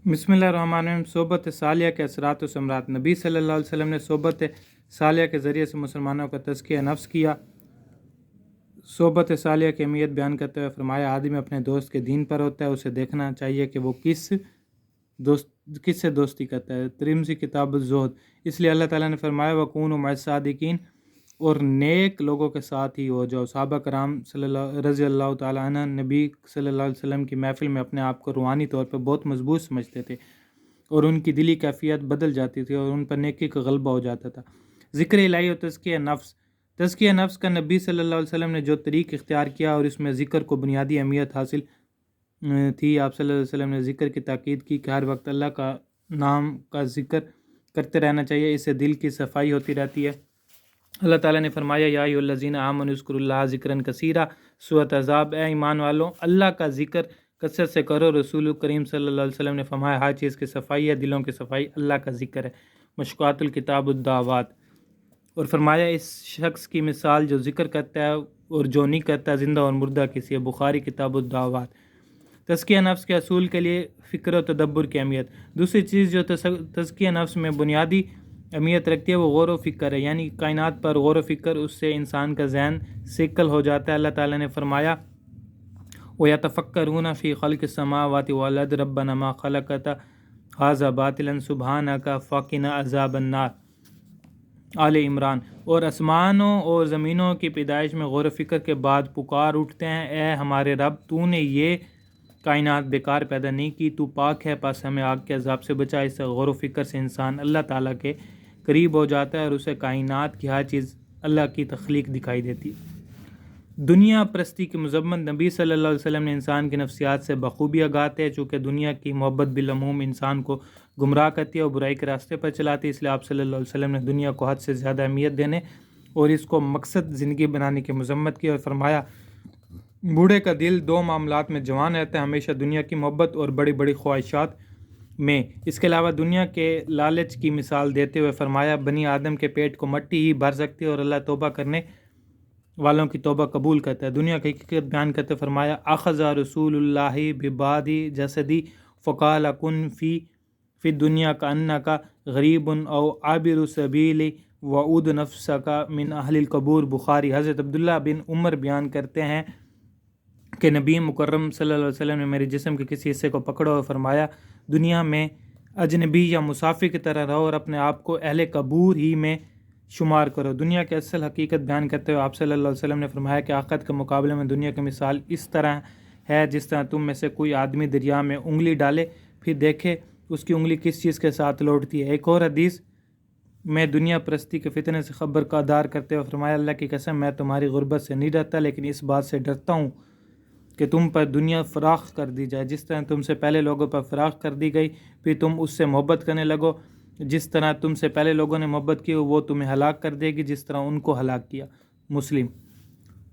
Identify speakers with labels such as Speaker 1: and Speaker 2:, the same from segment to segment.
Speaker 1: بسم اللہ الرحمن الرحیم۔ صحبت صالحہ کے اثرات و ثمرات۔ نبی صلی اللہ علیہ وسلم نے صحبت صالحہ کے ذریعے سے مسلمانوں کا تزکیہ نفس کیا۔ صحبت صالحہ کی اہمیت بیان کرتے ہوئے فرمایا، آدمی اپنے دوست کے دین پر ہوتا ہے، اسے دیکھنا چاہیے کہ وہ کس سے دوستی کرتا ہے۔ ترمذی کتاب الزہد۔ اس لیے اللہ تعالیٰ نے فرمایا، وَكُونُوا مَعَ الصَّادِقِينَ، اور نیک لوگوں کے ساتھ ہی ہو جاؤ۔ صحابہ کرام رضی اللہ تعالیٰ عنہ نبی صلی اللہ علیہ وسلم کی محفل میں اپنے آپ کو روحانی طور پر بہت مضبوط سمجھتے تھے، اور ان کی دلی کیفیت بدل جاتی تھی اور ان پر نیکی کا غلبہ ہو جاتا تھا۔ ذکر الہی و تزکیہ نفس۔ تزکیہ نفس کا نبی صلی اللہ علیہ وسلم نے جو طریق اختیار کیا اور اس میں ذکر کو بنیادی اہمیت حاصل تھی، آپ صلی اللہ علیہ وسلم نے ذکر کی تاکید کی کہ ہر وقت اللہ کا نام کا ذکر کرتے رہنا چاہیے، اس سے دل کی صفائی ہوتی رہتی ہے۔ اللہ تعالیٰ نے فرمایا، یا ایھا الذین آمنوا اذکروا اللہ ذکرا کثیرا۔ سورۃ احزاب۔ اے ایمان والو، اللہ کا ذکر کثرت سے کرو۔ رسول کریم صلی اللہ علیہ وسلم نے فرمایا، ہر چیز کی صفائی ہے، دلوں کی صفائی اللہ کا ذکر ہے۔ مشکوٰۃ الکتاب الدعوات۔ اور فرمایا، اس شخص کی مثال جو ذکر کرتا ہے اور جو نہیں کرتا، زندہ اور مردہ کسی ہے۔ بخاری کتاب الدعوات۔ تزکیہ نفس کے اصول کے لیے فکر و تدبر کی اہمیت۔ دوسری چیز جو تزکیہ نفس میں بنیادی اہمیت رکھتی ہے وہ غور و فکر ہے، یعنی کائنات پر غور و فکر، اس سے انسان کا ذہن سیکل ہو جاتا ہے۔ اللہ تعالیٰ نے فرمایا، وَيَتَفَكَّرُونَ فِي خَلْقِ السَّمَاوَاتِ وَالْأَرْضِ رَبَّنَا مَا خَلَقْتَ هَٰذَا بَاطِلًا سُبْحَانَكَ فَقِنَا عَذَابَ النَّارِ۔ آل عمران۔ اور آسمانوں اور زمینوں کی پیدائش میں غور و فکر کے بعد پکار اٹھتے ہیں، اے ہمارے رب، تو نے یہ کائنات بیکار پیدا نہیں کی، تو پاک ہے، پس ہمیں آگ کے عذاب سے بچا۔ اس سے غور و فکر سے انسان اللہ تعالیٰ کے قریب ہو جاتا ہے اور اسے کائنات کی ہر چیز اللہ کی تخلیق دکھائی دیتی ہے۔ دنیا پرستی کی مذمت۔ نبی صلی اللہ علیہ وسلم نے انسان کی نفسیات سے بخوبی آگاہ تھے، چونکہ دنیا کی محبت بالعموم انسان کو گمراہ کرتی ہے اور برائی کے راستے پر چلاتی ہے، اس لیے آپ صلی اللہ علیہ وسلم نے دنیا کو حد سے زیادہ اہمیت دینے اور اس کو مقصد زندگی بنانے کی مذمت کی، اور فرمایا، بوڑھے کا دل دو معاملات میں جوان رہتا ہے، ہمیشہ دنیا کی محبت اور بڑی بڑی خواہشات میں۔ اس کے علاوہ دنیا کے لالچ کی مثال دیتے ہوئے فرمایا، بنی آدم کے پیٹ کو مٹی ہی بھر سکتی ہے اور اللہ توبہ کرنے والوں کی توبہ قبول کرتا ہے۔ دنیا کی حقیقت بیان کرتے فرمایا، اخذ رسول اللہ ببعض جسدی فقال کن فی الدنیا کانک غریب او عابر سبیل وعود نفسک من اہل القبور۔ بخاری۔ حضرت عبداللہ بن عمر بیان کرتے ہیں کہ نبی مکرم صلی اللہ علیہ وسلم نے میرے جسم کے کسی حصے کو پکڑا اور فرمایا، دنیا میں اجنبی یا مسافر کی طرح رہو اور اپنے آپ کو اہل قبور ہی میں شمار کرو۔ دنیا کی اصل حقیقت بیان کرتے ہوئے آپ صلی اللہ علیہ وسلم نے فرمایا کہ آخرت کے مقابلے میں دنیا کی مثال اس طرح ہے جس طرح تم میں سے کوئی آدمی دریا میں انگلی ڈالے، پھر دیکھے اس کی انگلی کس چیز کے ساتھ لوٹتی ہے۔ ایک اور حدیث میں دنیا پرستی کے فتنے سے خبر کا دار کرتے ہوئے فرمایا، اللہ کی قسم، میں تمہاری غربت سے نہیں ڈرتا، لیکن اس بات سے ڈرتا ہوں کہ تم پر دنیا فراخ کر دی جائے، جس طرح تم سے پہلے لوگوں پر فراخ کر دی گئی، پھر تم اس سے محبت کرنے لگو، جس طرح تم سے پہلے لوگوں نے محبت کی وہ تمہیں ہلاک کر دے گی جس طرح ان کو ہلاک کیا۔ مسلم۔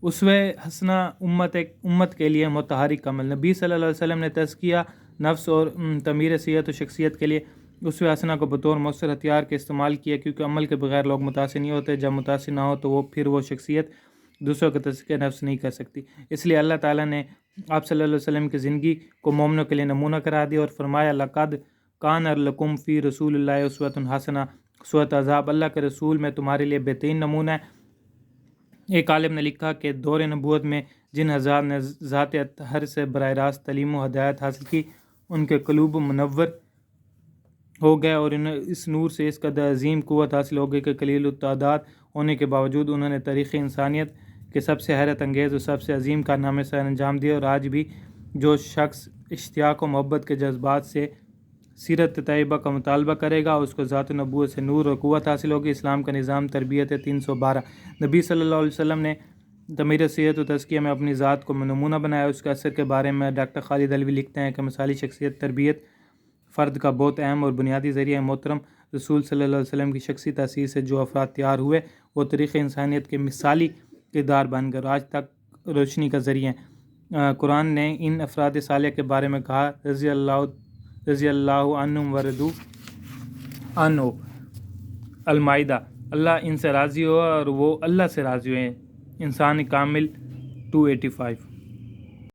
Speaker 1: اسوہ حسنہ امت کے لیے متحرک عمل۔ نبی صلی اللہ علیہ وسلم نے تزکیہ نفس اور تعمیر صحت و شخصیت کے لیے اسوہ حسنہ کو بطور مؤثر ہتھیار کے استعمال کیا، کیونکہ عمل کے بغیر لوگ متاثر نہیں ہوتے، جب متاثر نہ ہو تو پھر وہ شخصیت دوسروں کا تزکیہ نفس نہیں کر سکتی۔ اس لیے اللہ تعالیٰ نے آپ صلی اللہ علیہ وسلم کی زندگی کو مومنوں کے لیے نمونہ قرار دیا اور فرمایا، لقد کان لکم فی رسول اللہ اسوۃ حسنہ۔ سورۃ احزاب۔ اللہ کے رسول میں تمہارے لیے بہترین نمونہ ہے۔ ایک عالم نے لکھا کہ دور نبوت میں جن حضرات نے ذات اطہر سے براہ راست تعلیم و ہدایت حاصل کی، ان کے قلوب منور ہو گئے اور انہیں اس نور سے اس قدر عظیم قوت حاصل ہو گئی کہ قلیل التعداد ہونے کے باوجود انہوں نے تاریخ انسانیت کے سب سے حیرت انگیز اور سب سے عظیم کارنامے سے انجام دیے، اور آج بھی جو شخص اشتیاق و محبت کے جذبات سے سیرت طیبہ کا مطالبہ کرے گا، اس کو ذات نبوت سے نور اور قوت حاصل ہوگی۔ اسلام کا نظام تربیت 312۔ نبی صلی اللہ علیہ وسلم نے تعمیر صحت و تزکیہ میں اپنی ذات کو نمونہ بنایا۔ اس کے اثر کے بارے میں ڈاکٹر خالد علوی لکھتے ہیں کہ مثالی شخصیت تربیت فرد کا بہت اہم اور بنیادی ذریعہ ہے۔ محترم رسول صلی اللہ علیہ وسلم کی شخصی تاثیر سے جو افراد تیار ہوئے وہ تاریخ انسانیت کے مثالی کردار بن کر آج تک روشنی کا ذریعہ ہیں۔ قرآن نے ان افراد صالح کے بارے میں کہا، رضی اللہ عنہم ورضوا عنہ۔ المائدہ۔ اللہ ان سے راضی ہوا اور وہ اللہ سے راضی ہوئے۔ انسان کامل 285۔